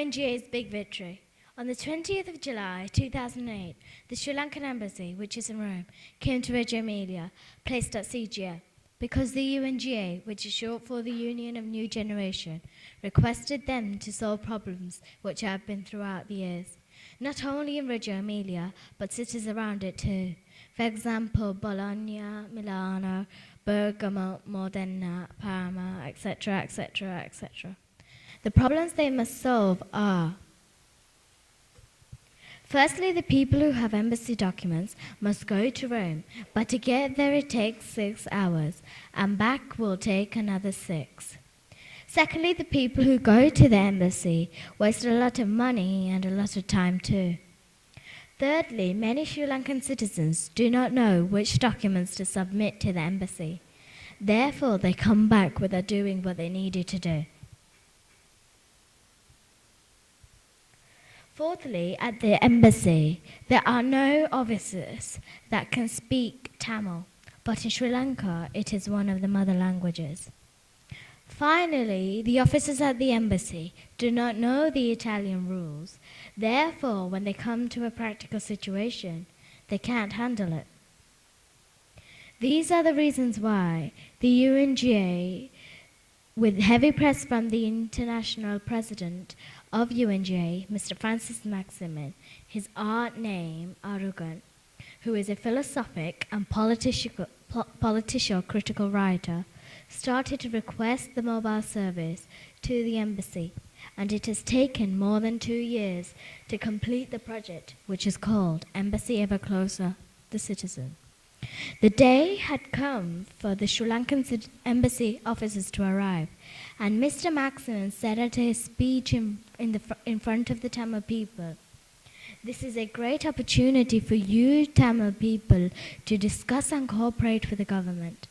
UNGA's big victory. On the 20th of July 2008, the Sri Lankan embassy, which is in Rome, came to Reggio Emilia, placed at CGL, because the UNGA, which is short for the Union of New Generation, requested them to solve problems which have been throughout the years, not only in Reggio Emilia, but cities around it too. For example, Bologna, Milano, Bergamo, Modena, Parma, etc., etc., etc. The problems they must solve are: firstly, the people who have embassy documents must go to Rome, but to get there it takes 6 hours, and back will take another 6. Secondly, the people who go to the embassy waste a lot of money and a lot of time too. Thirdly, many Sri Lankan citizens do not know which documents to submit to the embassy. Therefore, they come back without doing what they needed to do. Fourthly, at the embassy, there are no officers that can speak Tamil, but in Sri Lanka, it is one of the mother languages. Finally, the officers at the embassy do not know the Italian rules. Therefore, when they come to a practical situation, they can't handle it. These are the reasons why the UNGA, with heavy press from the international president of UNGA, Mr. Francis Maximin, his art name Arugan, who is a philosophic and political critical writer, started to request the mobile service to the embassy, and it has taken more than 2 years to complete the project, which is called Embassy Ever Closer, the Citizen. The day had come for the Sri Lankan embassy officers to arrive, and Mr. Maximin said at his speech in front of the Tamil people, "This is a great opportunity for you Tamil people to discuss and cooperate with the government."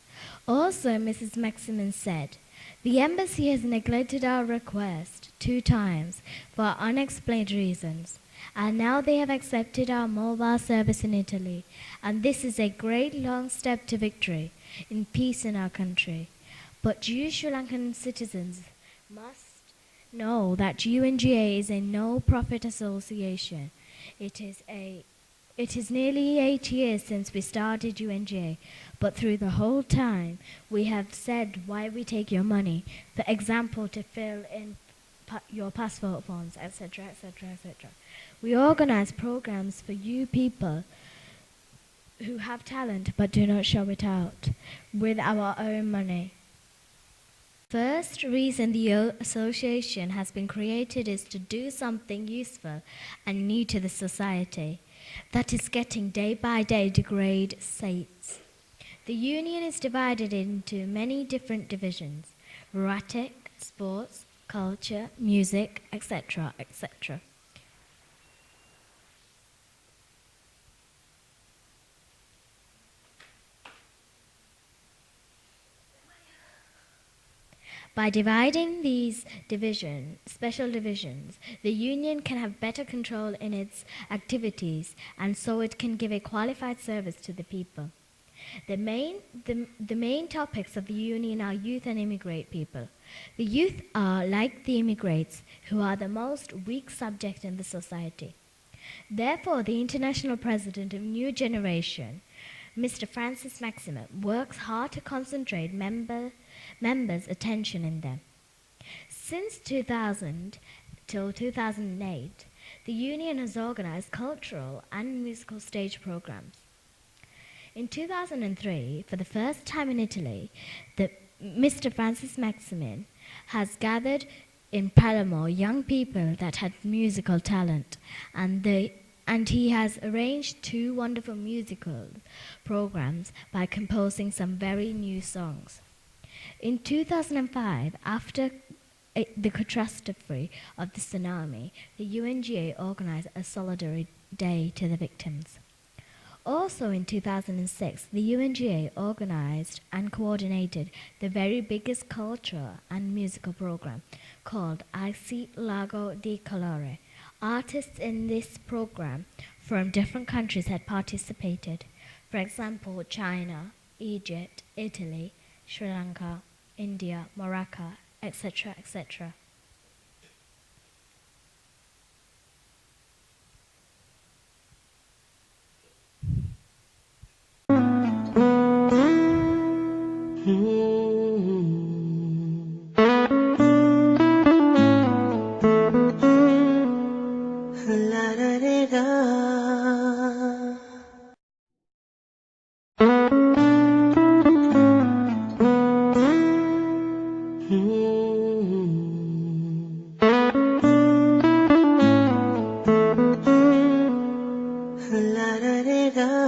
Also, Mrs. Maximin said, "The embassy has neglected our request 2 times for unexplained reasons, and now they have accepted our mobile service in Italy, and this is a great long step to victory in peace in our country. But you Sri Lankan citizens must know that UNGA is a no-profit association. It is nearly 8 years since we started UNGA, but through the whole time we have said why we take your money, for example, to fill in your passport forms, etc., etc., etc. We organize programs for you people who have talent but do not show it out with our own money. First reason the association has been created is to do something useful and new to the society that is getting day by day degrade states. The union is divided into many different divisions: rhetoric, sports, culture, music, etc., etc. By dividing these special divisions, the union can have better control in its activities, and so it can give a qualified service to the people. The main topics of the union are youth and immigrant people. The youth are like the immigrants, who are the most weak subject in the society. Therefore, the international president of New Generation, Mr. Francis Maximin, works hard to concentrate members' attention in them. Since 2000 till 2008, the union has organized cultural and musical stage programs. In 2003, for the first time in Italy, the Mr. Francis Maximin has gathered in Palermo young people that had musical talent, and he has arranged 2 wonderful musical programs by composing some very new songs. In 2005, after the catastrophe of the tsunami, the UNGA organized a solidarity day to the victims. Also in 2006, the UNGA organized and coordinated the very biggest cultural and musical program called Ici Lago di Colore. Artists in this program from different countries had participated. For example, China, Egypt, Italy, Sri Lanka, India, Morocco, etc., etc. La da da da.